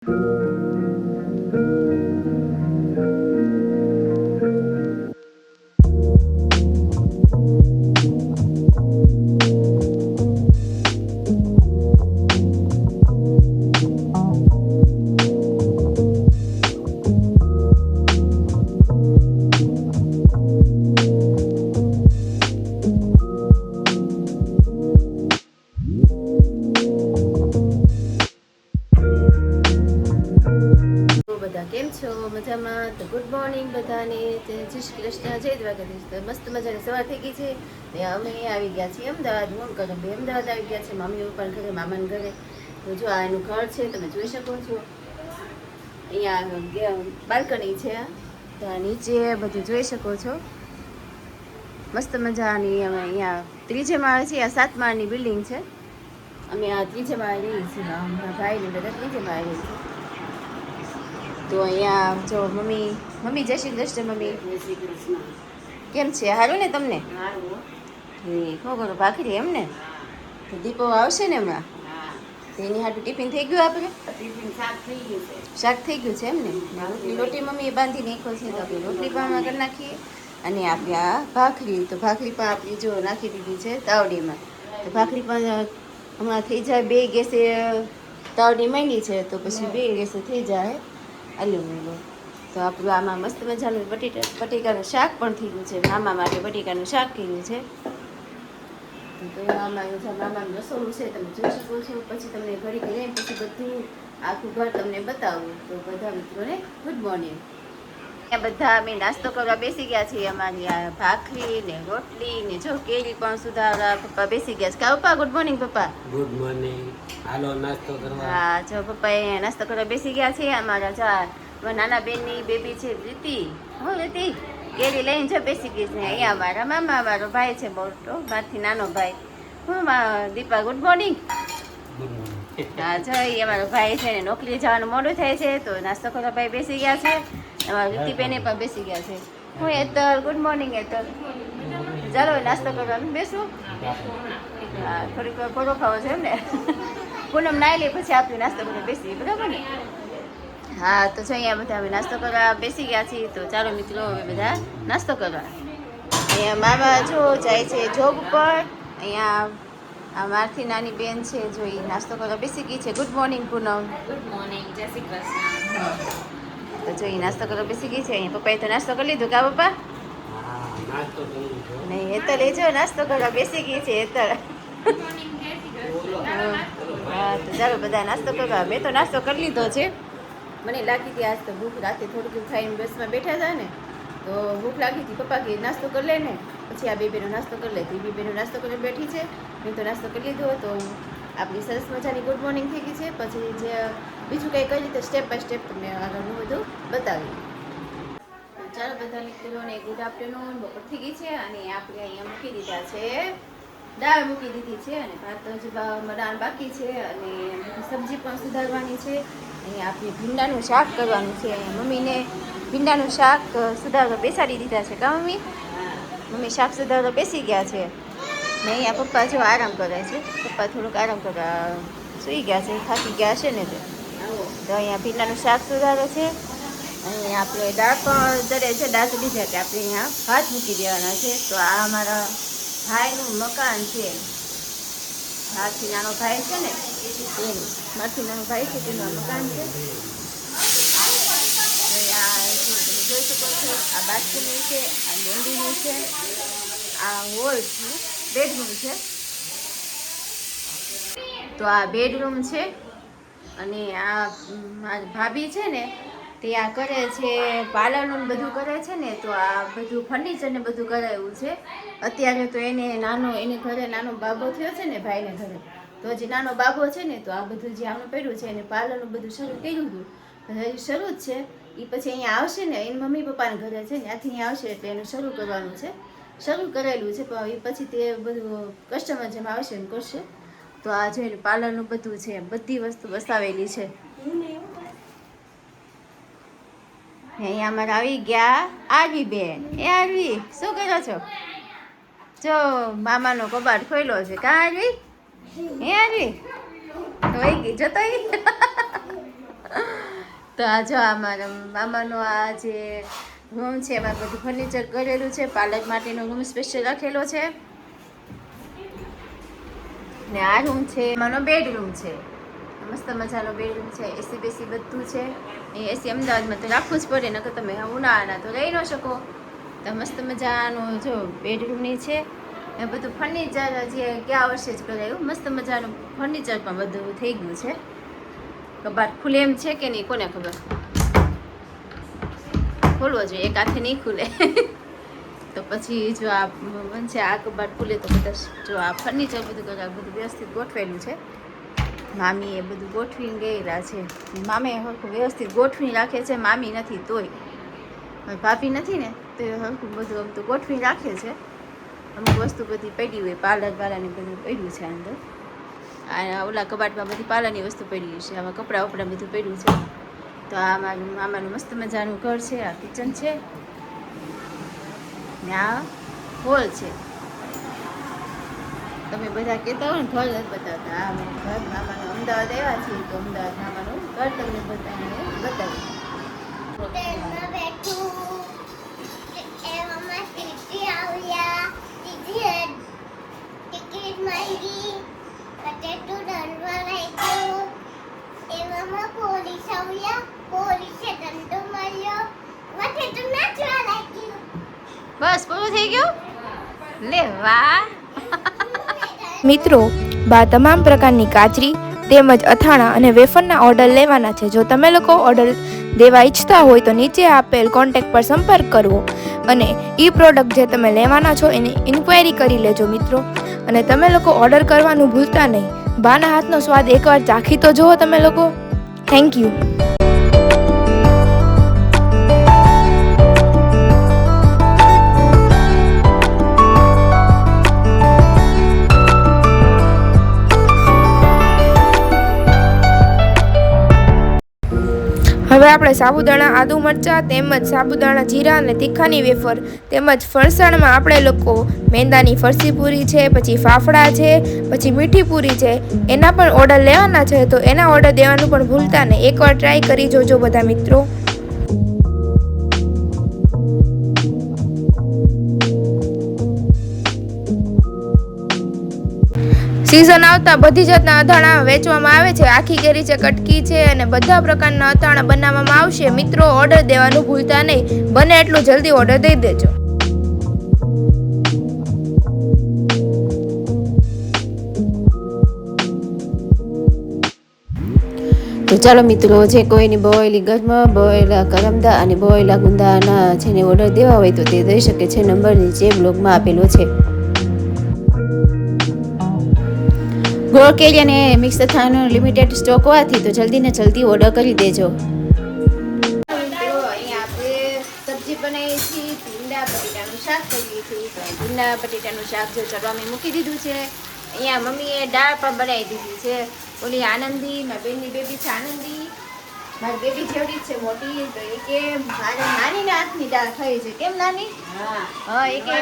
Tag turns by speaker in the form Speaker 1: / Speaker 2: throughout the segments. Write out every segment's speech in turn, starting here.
Speaker 1: બધા કેમ છો? મજામાં? તો ગુડ મોર્નિંગ બધાને. જય શ્રી કૃષ્ણ, જય દ્વારકાધીશ. તો મસ્ત મજાની સવાર થઈ ગઈ છે ને અમે આવી ગયા છીએ અમદાવાદ. હું કરે બે અમદાવાદ આવી ગયા છે, મમ્મી પપ્પાને ઘરે, મામાને ઘરે. તો જો આ એનું ઘર છે, તમે જોઈ શકો છો. અહીંયા બાલ્કની છે, તો આ નીચે બધું જોઈ શકો છો. મસ્ત મજાની અમે અહીંયા ત્રીજે માળે છે, આ 7 માળની બિલ્ડિંગ છે. અમે આ ત્રીજે માળે રહીએ છીએ, મારા ભાઈને બધા ત્રીજે માળે રહીએ છીએ. તો અહીંયા જો મમ્મી જય શ્રી કૃષ્ણ. મમ્મી જય શ્રી કૃષ્ણ. કેમ છે? સારું ને તમને? શું કરો? ભાખરી એમ ને? તો દીપો આવશે ને હમણાં? એની હાટું ટિફિન થઈ ગયું? આપણે શાક થઈ ગયું છે એમ ને? રોટલી મમ્મીએ બાંધી નાખ્યો છે, તો આપણે રોટલી પણ કરી નાખીએ. અને આપણે આ ભાખરી, તો ભાખરી પણ આપણી જો નાખી દીધી છે તાવડીમાં. તો ભાખરી પણ હમણાં થઈ જાય. 2 ગેસે તાવડી માંડી છે, તો પછી 2 ગેસે થઈ જાય. તો આપણું આમાં મસ્ત મજાનું બટેકાનું શાક પણ થઈ ગયું છે. મામા માટે બટેકાનું શાક કર્યું છે. તો મામાનું રસોડું છે, તમે જોઈ શકો છો. પછી તમને ઘડી ઘરે પછી બધું આખું ઘર તમને બતાવું. તો બધા મિત્રોને ગુડ મોર્નિંગ. બધા અમે નાસ્તો કરવા બેસી ગયા છીએ. અમારી આ ભાખરી ને રોટલી ને જો કેરી પણ સુધારા પપ્પા બેસી ગયા છે. કા પપ્પા? ગુડ મોર્નિંગ પપ્પા.
Speaker 2: Good morning. હાલો નાસ્તો કરવા.
Speaker 1: હા, જો પપ્પા અહીંયા નાસ્તો કરવા બેસી ગયા છે. અમારા નાના બેનની બેબી છે રીતિ. હું રીતિ કેરી લઈને જો બેસી ગઈ છે. અહીંયા મારા મામા, મારો ભાઈ છે મોટો, મારથી નાનો ભાઈ. હું દીપા, ગુડ મોર્નિંગ. હા, જો એ અમારો ભાઈ છે ને નોકરી જવાનું મોડું થાય છે, તો નાસ્તો કરવા ભાઈ બેસી ગયા છે. અમારા રીતિબેને પણ બેસી ગયા છે. હું એતર, ગુડ મોર્નિંગ એતર. ચાલો નાસ્તો કરવાનું બેસું. હા, થોડીક કોરો ખાવો છે એમ ને? પૂનમ નાઈ લે પછી આપણે નાસ્તો કરવા બેસીએ, બરાબર ને? હા, તો જો અહીંયા બધા અમે નાસ્તો કરવા બેસી ગયા છીએ. તો ચાલો મિત્રો હવે બધા નાસ્તો કરવા. અહીંયા મામા જો જાય છે જોબ ઉપર. અહીંયા આ મારથી નાની બેન છે, જો એ નાસ્તો કરવા બેસી ગઈ છે. ગુડ મોર્નિંગ પૂનમ.
Speaker 3: ગુડ મોર્નિંગ, જય શ્રી કૃષ્ણ.
Speaker 1: તો જો એ નાસ્તો કરવા બેસી ગઈ છે. અહીંયા પપ્પાએ તો નાસ્તો કરી લીધો. કા પપ્પા? નહીં, એ તો લેજો નાસ્તો કરવા બેસી ગઈ છે. હા, તો ચાલો બધા નાસ્તો કરવા. મેં તો નાસ્તો કરી લીધો છે. મને લાગી હતી આજ તો ભૂખ, રાતે થોડુંક ખાઈને બસમાં બેઠા હતા ને, તો ભૂખ લાગી હતી. પપ્પા કે નાસ્તો કરી લે ને, પછી આ બે બેનો નાસ્તો કરી લે. બે બેનો નાસ્તો કરીને બેઠી છે. મેં તો નાસ્તો કરી લીધો. તો આપણી સરસ મજાની ગુડ મોર્નિંગ થઈ ગઈ છે. પછી જે બીજું કંઈ કઈ રીતે સ્ટેપ બાય સ્ટેપ તમને આગળનું બધું બતાવી. ચાલો બધા મિત્રોને ગુડ આફ્ટરનૂન. બપોર થઈ ગઈ છે અને આપણે અહીંયા મૂકી દીધા છે, દાળ મૂકી દીધી છે અને ભાત હજી દાળ બાકી છે અને સબ્જી પણ સુધારવાની છે. અહીંયા આપણે ભીંડાનું શાક કરવાનું છે. અહીંયા મમ્મીને ભીંડાનું શાક સુધારવા બેસાડી દીધા છે. કા મમ્મી? મમ્મી શાક સુધારવા બેસી ગયા છે ને અહીંયા પપ્પા જો આરામ કરે છે. પપ્પા થોડુંક આરામ કરવા સૂઈ ગયા છે, થાકી ગયા છે ને. તો અહીંયા ભીંડાનું શાક સુધારે છે. અહીંયા આપણે દાળ પણ દરે છે, દાળ લીધા કે આપણે અહીંયા ભાત મૂકી દેવાના છે. તો આ અમારા ભાઈનું મકાન છે. મારથી નાનો ભાઈ છે ને એનું, મારથી નાનો ભાઈ છે તેનું મકાન છે. તમે જોઈ શકો છો, આ બાથરૂમની છે, આ લેન્ડીની છે, આ હોલ છે, બેડરૂમ છે. તો આ બેડરૂમ છે અને આ મારી ભાભી છે ને તે આ કરે છે પાર્લરનું બધું કરે છે ને, તો આ બધું ફર્નિચર ને બધું કરાવ્યું છે. અત્યારે તો એને ઘરે નાનો બાબો થયો છે ને, ભાઈને ઘરે, તો હજી નાનો બાબો છે ને, તો આ બધું જે આમનું પડ્યું છે એને પાર્લરનું બધું શરૂ કર્યું હતું. હજી શરૂ જ છે. એ પછી અહીંયા આવશે ને, એની મમ્મી પપ્પાને ઘરે છે, ત્યાંથી અહીંયા આવશે એટલે એનું શરૂ કરવાનું છે. શરૂ કરેલું છે, પણ એ પછી તે બધું કસ્ટમર જેમ આવશે એમ કરશે. તો આ જોઈને પાર્લરનું બધું છે, બધી વસ્તુ વસાવેલી છે. અહીંયા અમારે આવી ગયા આરવી બેન. એ આરવી, શું કરો છો? જો મામાનો કબાટ ખોલ્યો છે. કા આરવી? એ આરવી તો વહી ગઈ, જતો તો આ જો અમારા મામાનો આ જે રૂમ છે એમાં બધું ફર્નિચર કરેલું છે. પાર્લર માટેનો રૂમ સ્પેશિયલ રાખેલો છે. ને આ રૂમ છે એમાંનો બેડરૂમ છે. મસ્ત મજાનો બેડરૂમ છે. એસી બેસી બધું છે. એ એસી અમદાવાદમાં તો રાખવું જ પડે, નકર તમે ઉનાળાના તો રહી ન શકો. તો મસ્ત મજાનું જો બેડરૂમની છે. એ બધું ફર્નિચર જે ગયા વર્ષે જ કરાયું. મસ્ત મજાનું ફર્નિચર પણ બધું થઈ ગયું છે. કબાટ ખુલે એમ છે કે નહીં કોને ખબર. ખોલવો જોઈએ, એક હાથે નહીં ખુલે. તો પછી જો આ બનશે આ કબાટ ખુલે તો બધા જો આ ફર્નિચર બધું વ્યવસ્થિત ગોઠવેલું છે. મામી એ બધું ગોઠવીને ગયેલા છે. મામી હરખું વ્યવસ્થિત ગોઠવીને રાખે છે. મામી નથી તોય, ભાભી નથી ને તો હરખું બધું આમ તો ગોઠવીને રાખે છે. અમુક વસ્તુ બધી પડી હોય, પાર્લર વાળાને બધું પડ્યું છે અંદર. આ ઓલા કબાટમાં બધી પાર્લરની વસ્તુ પડી છે. આમાં કપડાં વપડા બધું પડ્યું છે. તો આ મારું મામાનું મસ્ત મજાનું ઘર છે. આ કિચન છે ને આ હોલ છે. તમે બધા કહેતા હોય ને ઘર નથી બતાવતા. આ ઘર મામાનું અમદાવાદ આવ્યા છીએ તો અમદાવાદ મામાનું ઘર તમને બતાવીએ. બસ પૂરું થઈ ગયું. લે વાહ.
Speaker 4: મિત્રો, બા તમામ પ્રકારની કાચરી તેમજ અથાણા અને વેફરના ઓર્ડર લેવાના છે. જો તમે લોકો ઓર્ડર દેવા ઈચ્છતા હોય તો નીચે આપેલ કોન્ટેક્ટ પર સંપર્ક કરવો અને એ પ્રોડક્ટ જે તમે લેવાના છો એની ઇન્ક્વાયરી કરી લેજો મિત્રો. અને તમે લોકો ઓર્ડર કરવાનું ભૂલતા નહીં. બાના હાથનો સ્વાદ એકવાર ચાખી તો જુઓ તમે લોકો. Thank you. હવે આપણે સાબુદાણા આદુ મરચાં તેમજ સાબુદાણા જીરા અને તીખાની વેફર તેમજ ફરસાણમાં આપણે લોકો મેંદાની ફરસી પૂરી છે, પછી ફાફડા છે, પછી મીઠી પૂરી છે, એના પણ ઓર્ડર લેવાના છે. તો એના ઓર્ડર દેવાનું પણ ભૂલતા નહીં. એકવાર ટ્રાય કરી જોજો બધા મિત્રો. સિઝન આવતા બધી જાતના અથાણા વેચવામાં આવે છે. આખી કેરી છે, કટકી છે અને બધા પ્રકારના અથાણા બનાવવામાં આવશે. મિત્રો ઓર્ડર દેવાનું ભૂલતા નહીં. બને એટલું જલ્દી ઓર્ડર દઈ દેજો.
Speaker 1: તો ચાલો મિત્રો, જે કોઈની બોઈલી ગરમા, બોઈલા કરમદા અને બોઈલા ગુંદાના જેને ઓર્ડર દેવા હોય તો તે દઈ શકે છે. નંબર નીચે બ્લોગમાં આપેલો છે. ગોળ કેરી અને મિક્સ અથાણાનો લિમિટેડ સ્ટોક હોવાથી તો જલ્દી ને જલ્દી ઓર્ડર કરી દેજો. અહીંયા આપણે સબ્જી બનાવીએ છીએ. ભીંડા બટેટાનું શાક કરીએ છીએ. ભીંડા બટેટાનું શાક જો ચડવા મેં મૂકી દીધું છે. અહીંયા મમ્મીએ દાળ પણ બનાવી દીધી છે. ઓલી આનંદી, મારી બેનની બેબી છે આનંદી, મારી બેબી જેવડી છે મોટી, તો એ કે મારે નાનીના હાથની દાળ ખાવી છે. કેમ નાની? હા એ કે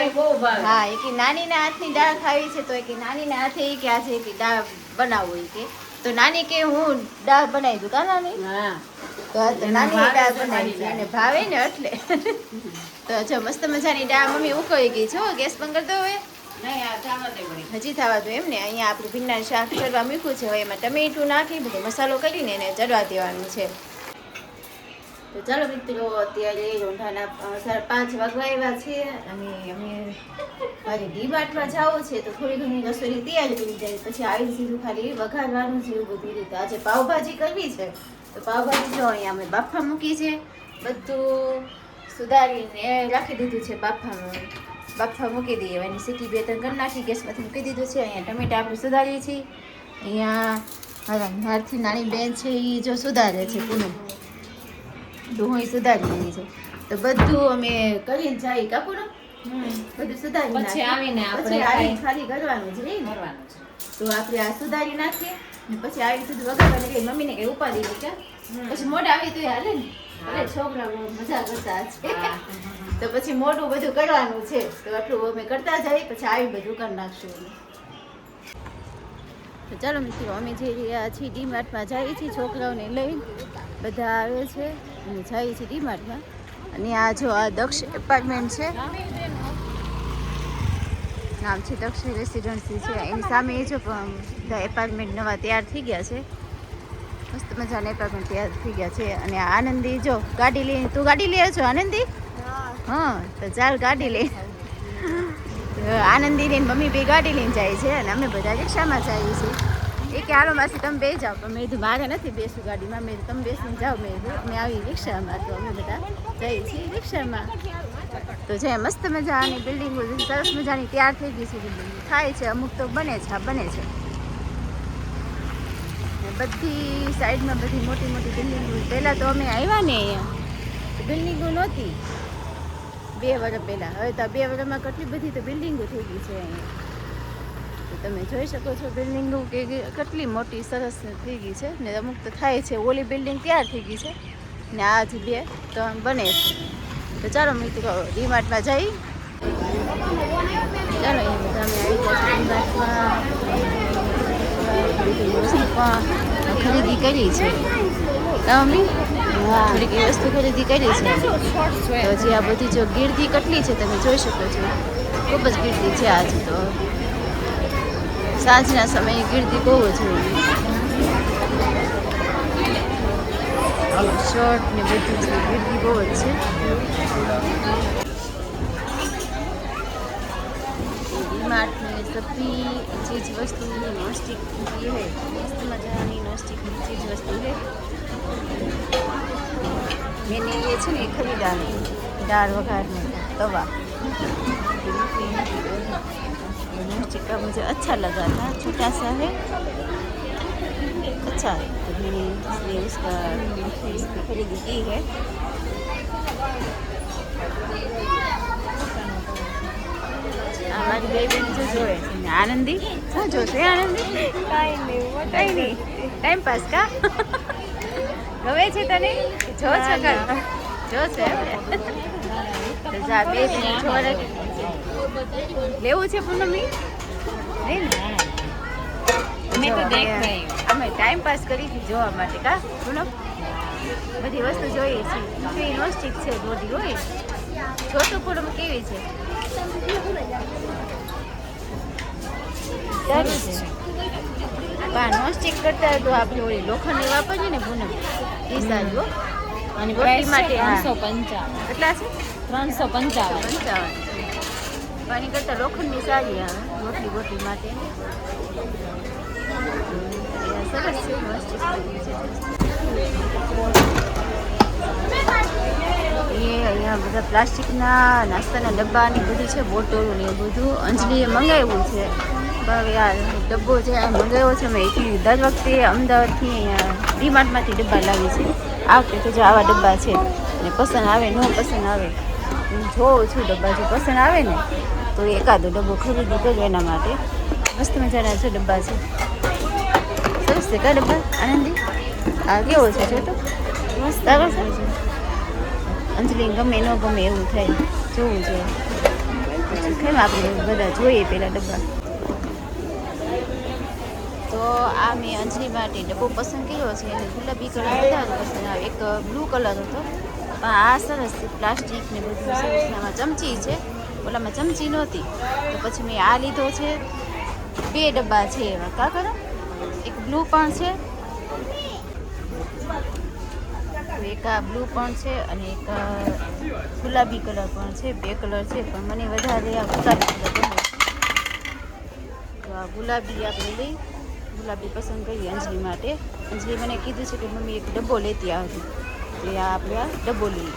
Speaker 1: હા એ કે નાનીના હાથની દાળ ખાવી છે. તો એ કે નાનીના હાથે એ કે આજે કે દાળ બનાવવું એ કે. તો નાની કે હું દાળ બનાવી દઉં. કા નાની? તો નાની દાળ બનાવી છે અને ભાવે ને એટલે. તો જો મસ્ત મજાની દાળ મમ્મી ઉકળી ગઈ છે. ગેસ બંધ કરી દો હવે. હજી થવા દો એમ ને. અહીંયા આપણે ભીંડાનું શાક ચડવા મૂક્યું છે. હવે એમાં ટમેટું નાખી બધો મસાલો કરીને એને ચડવા દેવાનું છે. તો ચાલો મિત્રો, અત્યારે રોંઢાના 5:30 વાગવા આવ્યા છે અને અમે મારે ડીમાર્ટમાં જવું છે તો થોડી ઘણી રસોઈની તૈયારી કરી જાય. પછી આવી સીધું ખાલી વઘારવાનું છે એવું બધી રીતે. આજે પાવભાજી કરવી છે તો પાવભાજી જો અહીંયા અમે બાફા મૂકી છે. બધું સુધારીને રાખી દીધું છે. બાફા મૂકી દઈએ. એની સીટી 2-3 કરી નાખી. ગેસમાંથી મૂકી દીધું છે. અહીંયા ટમેટા આપણે સુધારીએ છીએ. અહીંયા મારથી નાની બેન છે એ જો સુધારે છે. પૂનમ ડુંગળી સુધારી દીધી છે. તો બધું અમે કરીને જાય કાપું બધું સુધારી
Speaker 3: પછી આવીને આપણે
Speaker 1: ખાલી કરવાનું છે. તો આપણે આ સુધારી નાખીએ ને પછી આવી સુધી વગાડવાની કઈ મમ્મીને કઈ ઉપાડી દે કે પછી મોઢ આવી તો હાલે ને. છોકરા મજા કરતા છે તો પછી મોટું બધું કરવાનું છે. તો આટલું અમે કરતા જઈએ પછી આવી બધું કરી નાખશું. તો ચાલો મિત્રો, અમે જઈ રહ્યા છીએ ડીમાર્ટમાં જઈએ છીએ છોકરાઓને લઈ. બધા આવે છે અને જાય છે ડીમાર્ટમાં. અને આ જો આ દક્ષ એપાર્ટમેન્ટ છે, નામ છે દક્ષ રેસિડેન્સી છે. એની સામે એ જો બધા એપાર્ટમેન્ટ નવા તૈયાર થઈ ગયા છે, મસ્ત મજાના એપાર્ટમેન્ટ તૈયાર થઈ ગયા છે. અને આ આનંદી જો ગાડી લઈને, તું ગાડી લઈ છો આનંદી? હા, તો ચાલ ગાડી લઈ. આનંદી ને મમ્મી બે ગાડી લઈને જાય છે અને અમે બધા રિક્ષામાં જઈએ છીએ. એ કે હાલો માસી તમે બે જાઓ, પણ મેં કીધું મારે નથી બેસું ગાડીમાં, મેં તમે બેસીને જાઓ. મેં કીધું અમે આવી રિક્ષામાં, તો અમે બધા જઈએ છીએ રિક્ષામાં. તો જે મસ્ત મજાની બિલ્ડિંગો સરસ મજાની તૈયાર થઈ ગઈ છે. બિલ્ડિંગ થાય છે, અમુક તો બને છે, આ બને છે. બધી સાઈડમાં બધી મોટી મોટી બિલ્ડિંગો. પહેલાં તો અમે આવ્યા ને અહીંયા બિલ્ડિંગો નહોતી 2 વર્ષ પહેલાં. હવે તો 2 વર્ષમાં કેટલી બધી તો બિલ્ડિંગો થઈ ગઈ છે અહીંયા. તો તમે જોઈ શકો છો બિલ્ડિંગો કે કેટલી મોટી સરસ થઈ ગઈ છે. ને અમુક તો થાય છે, ઓલી બિલ્ડિંગ તૈયાર થઈ ગઈ છે ને આ જ 2 તો બને છે. તો ચાલો મિત્રો ડીમાર્ટમાં જઈ. ચાલો એ બધા અમે આવી ગયા ડીમાર્ટમાં. ખરીદી કરી છે મમ્મી, થોડીક વસ્તુ ખરીદી કરી છે. તો હજી આ બધી જો ગીર્દી કેટલી છે તમે જોઈ શકો છો, ખૂબ જ ગીર્દી છે. આજે તો સાંજના સમયે ગીર્દી બહુ જ હોય. શર્ટ ને બધું છે, ગીર્દી બહુ જ છે. ડીमार्ट में सभी चीज़ वस्तु नॉनस्टिक की है, मस्त मजानी नॉनस्टिक की चीज़ वस्तु है. मैंने ये છે ને खरीदा नहीं, दाल वघारने का तवा नॉनस्टिक का मुझे अच्छा लगा था, छोटा सा है, अच्छा है. तो मैंने इसलिए उसकी खरीदी की है. हमारी बेबी जो जोए છે આનંદી, શું જોશે આનંદી? કઈ નહીં, ટાઈમ પાસ કા ગમે છે તને? જો છે જો છે તો જા બેબી જોડે લેવું છે પૂનમી? નહીં ને,
Speaker 3: मैं तो देख रही हूँ.
Speaker 1: અમે ટાઈમ પાસ કરી હતી જોવા માટે કા પૂનમ. બધી વસ્તુ જોઈએ છે. કેવી નોસ્ટિક છે બોડી હોય, જો તો પૂનમ કેવી છે? સારું છે. પણ નોસ્ટિક કરતા તો આપણે ઓલી લોખંડની વાપરીએ ને પૂનમ, એ સારી હો.
Speaker 3: અને
Speaker 1: રોટલી
Speaker 3: price
Speaker 1: માટે
Speaker 3: છે
Speaker 1: હા.
Speaker 3: 355.
Speaker 1: કેટલા છે?
Speaker 3: 355.
Speaker 1: 55. પાણી કરતાં લોખંડની સારી આવે રોટલી બોટલી માટે. સરસ છે, નોસ્ટિક એ અહીંયા બધા પ્લાસ્ટિકના નાસ્તાના ડબ્બાની બધું છે, બોટલો ને એ બધું અંજલીએ મંગાવ્યું છે. પણ હવે આ ડબ્બો જે આ મંગાવ્યો છે મેં, એટલી દર વખતે અમદાવાદથી અહીંયા ડીમાર્ટમાંથી ડબ્બા લાવી છે. આ વખતે તો જો આવા ડબ્બા છે ને પસંદ આવે ન પસંદ આવે હું જોઉં છું. ડબ્બા જો પસંદ આવે ને તો એકાદો ડબ્બો ખરીદી કરું એના માટે. મસ્ત મજાના છે ડબ્બા છે, સરસ છે કા ડબ્બા આનંદી? આ કેવો છે જો તો મસ્ત આવે છે. અંજલિને ગમે ન ગમે એવું થાય, જોવું જોઈએ. કેમ આપણે બધા જોઈએ પેલા ડબ્બા. તો આ મેં અંજલિ માટે ડબ્બો પસંદ કર્યો છે અને ગુલાબી કલર વધારે પસંદ આવે. એક બ્લુ કલર હતો, પણ આ સરસ છે, પ્લાસ્ટિક ને બધું સરસ. આમાં ચમચી છે, ઓલામાં ચમચી નહોતી, તો પછી મેં આ લીધો છે. 2 ડબ્બા છે એવા કા કરો, એક બ્લુ પણ છે, એક આ બ્લુ પણ છે અને એક ગુલાબી કલર પણ છે. 2 કલર છે, પણ મને વધારે આ ગુલાબી કલર ગમે છે. તો આ ગુલાબી આપણે લઈ, ગુલાબી પસંદ કરીએ અંજલિ માટે. અંજલિ મને કીધું છે કે મમ્મી એક ડબ્બો લેતી આવજો, તો આ આપણે આ ડબ્બો લઈએ.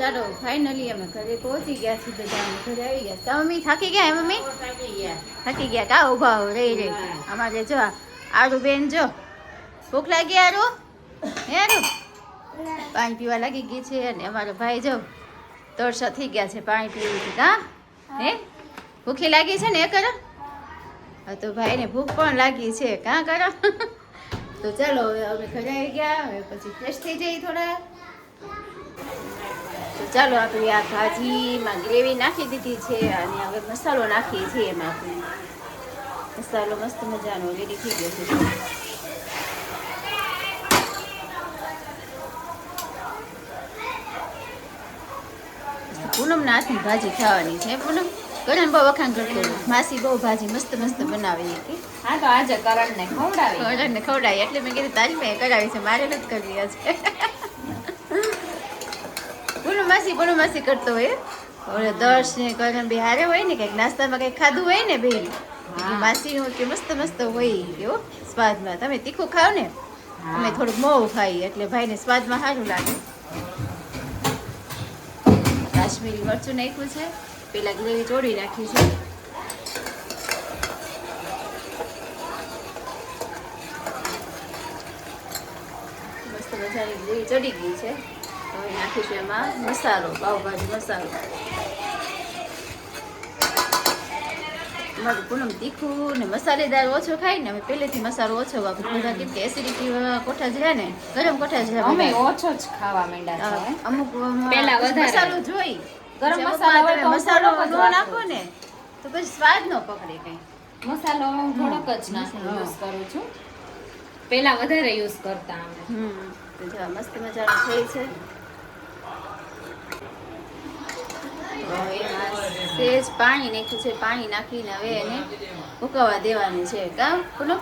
Speaker 1: ચાલો ફાઇનલી અમે ઘરે પહોંચી ગયા છીએ બધા અમે ઘરે આવી ગયા તા મમ્મી થાકી ગયા હે મમ્મી થાકી ગયા કા ઉભા હો રહી અમારે જો આરુ બેન જો ભૂખ લાગી આરુ હે આરુ પાણી પીવા લાગી ગઈ છે અને અમારો ભાઈ જો તરસા થઈ ગયા છે પાણી પીવું કા હે ભૂખી લાગી છે ને એ કરો હા તો ભાઈને ભૂખ પણ લાગી છે કાં કરો તો ચાલો હવે અમે ઘરે આવી ગયા હવે પછી ફ્રેશ થઈ જઈએ થોડા તો ચાલો આપણે આ ભાજીમાં ગ્રેવી નાખી દીધી છે અને હવે મસાલો નાખીએ છીએ એમાં આપણે મસાલો મસ્ત મજાનો રેડી થઈ ગયો છે પૂનમના હાથની ભાજી ખાવાની છે પૂનમ કરણ બહુ વખાણ કરતો માસી બહુ ભાજી મસ્ત મસ્ત બનાવે કે
Speaker 3: હા તો આજે કરણને ખવડાવી
Speaker 1: કરણને ખવડાવી એટલે મેં કીધું તારી મેં કરાવી છે મારે નથી કરવી આજે પૂનમ માસી કરતો હોય ઓલે દર્શ ને કરણ બે હારે હોય ને કંઈક નાસ્તામાં કંઈક ખાધું હોય ને બેન માસી નું કે મસ્ત મસ્ત હોય કેવો સ્વાદમાં તમે તીખું ખાવ ને અમે થોડુંક મોવું ખાઈએ એટલે ભાઈને સ્વાદમાં સારું લાગે કાશ્મીરી મરચું નાખ્યું છે પેલા ગ્રેવી ચોળી રાખી છે મસ્ત મજાની ગ્રેવી ચડી ગઈ છે હવે નાખીશું એમાં મસાલો પાવભાજી મસાલો અમારું પૂનમ તીખું ને મસાલેદાર ઓછો ખાય ને અમે પહેલેથી મસાલો ઓછો વાપરું બધા કેમ કે એસિડિટી કોઠા જ રહે ને ગરમ કોઠા જ રહે
Speaker 3: અમે ઓછો જ ખાવા માંડ્યા છે
Speaker 1: અમુક
Speaker 3: પહેલા વધારે
Speaker 1: મસાલો જોઈ
Speaker 3: ગરમ
Speaker 1: જેમ
Speaker 3: મસાલો હોય તો
Speaker 1: મસાલો
Speaker 3: થોડોક જ
Speaker 1: ન
Speaker 3: વાપરું.
Speaker 1: નાખો ને તો પછી સ્વાદ ન પકડે કઈ
Speaker 3: મસાલો થોડોક જ યુઝ કરું છું પહેલા વધારે યુઝ કરતા અમે
Speaker 1: તો જો મસ્ત મજાનું થઈ છે હવે એમાં સેજ પાણી નાખ્યું છે પાણી નાખીને હવે એને ઉકળવા દેવાનું છે કામ પૂનમ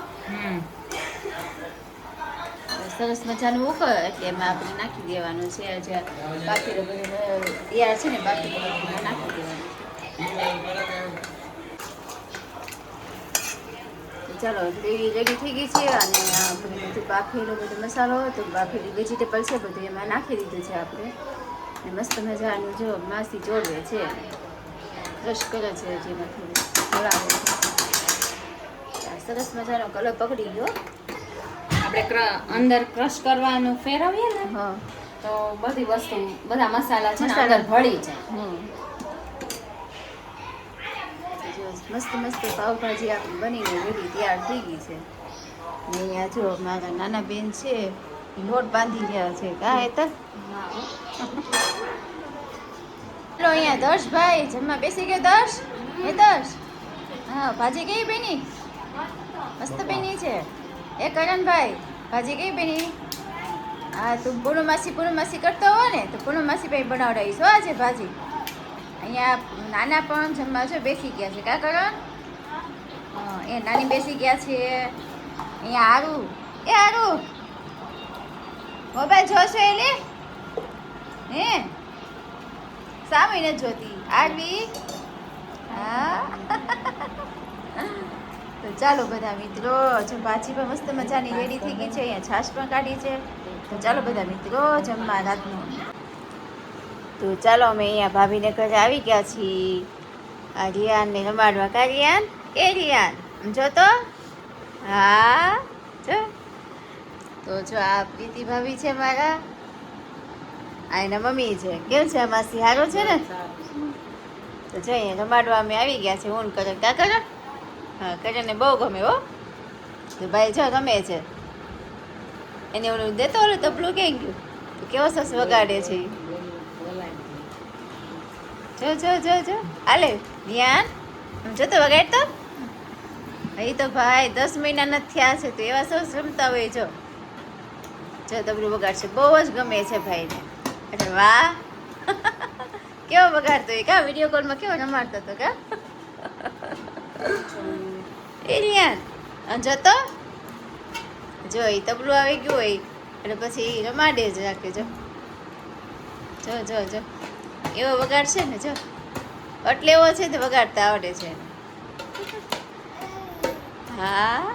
Speaker 1: સરસ મજાનું ઉકળ એટલે એમાં આપણે નાખી દેવાનું છે જે બાકી બધું તૈયાર છે ને બાકી બધું નાખી દેવાનું છે ચાલો ગ્રેવી રેડી થઈ ગઈ છે અને આપણે બધું બાફેલો બધો મસાલો તો બાફેલી વેજીટેબલ છે બધું એમાં નાખી દીધું છે આપણે અને મસ્ત મજાનું જો માસી જોડવે છે ક્રશ કરે છે જેમાં થોડું જોડાવે છે સરસ મજાનો કલર પકડી ગયો
Speaker 3: આપણે અંદર ક્રશ કરવાનું ફેરવીએ ને
Speaker 1: હા
Speaker 3: તો બધી વસ્તુ બધા મસાલા છે ને
Speaker 1: મસાલા.
Speaker 3: અંદર ભળી જાય
Speaker 1: જો મસ્ત મસ્ત પાવભાજી આપણી બનીને રેડી તૈયાર થઈ ગઈ છે અને અહીંયા જો મારા નાના બેન છે એ લોટ બાંધી રહ્યા છે કા એ તો ચલો અહીંયા દર્શભાઈ જમવા બેસી ગયો દર્શ એ દર્શ હા ભાજી કેવી બેની મસ્ત બેની છે એ કરણભાઈ ભાજી કેવી બેની હા તું પૂનમ માસી કરતો હો ને તો પૂનમ માસી ભાઈ બનાવડાવીશ હો આજે ભાજી અહીંયા નાના પણ જમવા જો બેસી ગયા છે કા કરણ એ નાની બેસી ગયા છે અહીંયા આરું એ આરું મોબાઈલ જોશો એટલે હે સામે નથી જોતી આરવી હા તો ચાલો બધા મિત્રો જો ભાજી પણ મસ્ત મજાની રેડી થઈ ગઈ છે અહીંયા છાશ પણ કાઢી છે તો ચાલો બધા મિત્રો જમવા રાતનું તો ચાલો અમે અહીંયા ભાભીને ઘરે આવી ગયા છીએ આ રિયાનને રમાડવા કા રિયાન એ રિયાન જો તો હા જો તો જો આ પ્રીતિ ભાભી છે મારા આ એના મમ્મી છે કેમ છે આ માસી હારો છે ને તો જો અહીંયા રમાડવા અમે આવી ગયા છે હું કરે કા કરે હા કરે બહુ ગમે હો તો ભાઈ જો ગમે છે એને ઓલું દેતો ઓલું તપલું ક્યાં ગયું તો કેવો સરસ વગાડે છે ઈ. જો હાલે ધ્યાન જો તો વગાડતો એ તો ભાઈ 10 મહિના નથી થયા છે તો એવા સરસ રમતા હોય જો તબલું વગાડશે બહુ જ ગમે છે ભાઈને એટલે વાહ કેવો વગાડતો હોય કા વિડીયો કોલમાં કેવો રમાડતો હતો કા એ રિયાન જતો જો એ તબલું આવી ગયું હોય એટલે પછી રમાડે જ રાખે જો એવો વગાડશે ને જો એટલે એવો છે તો વગાડતા આવડે છે હા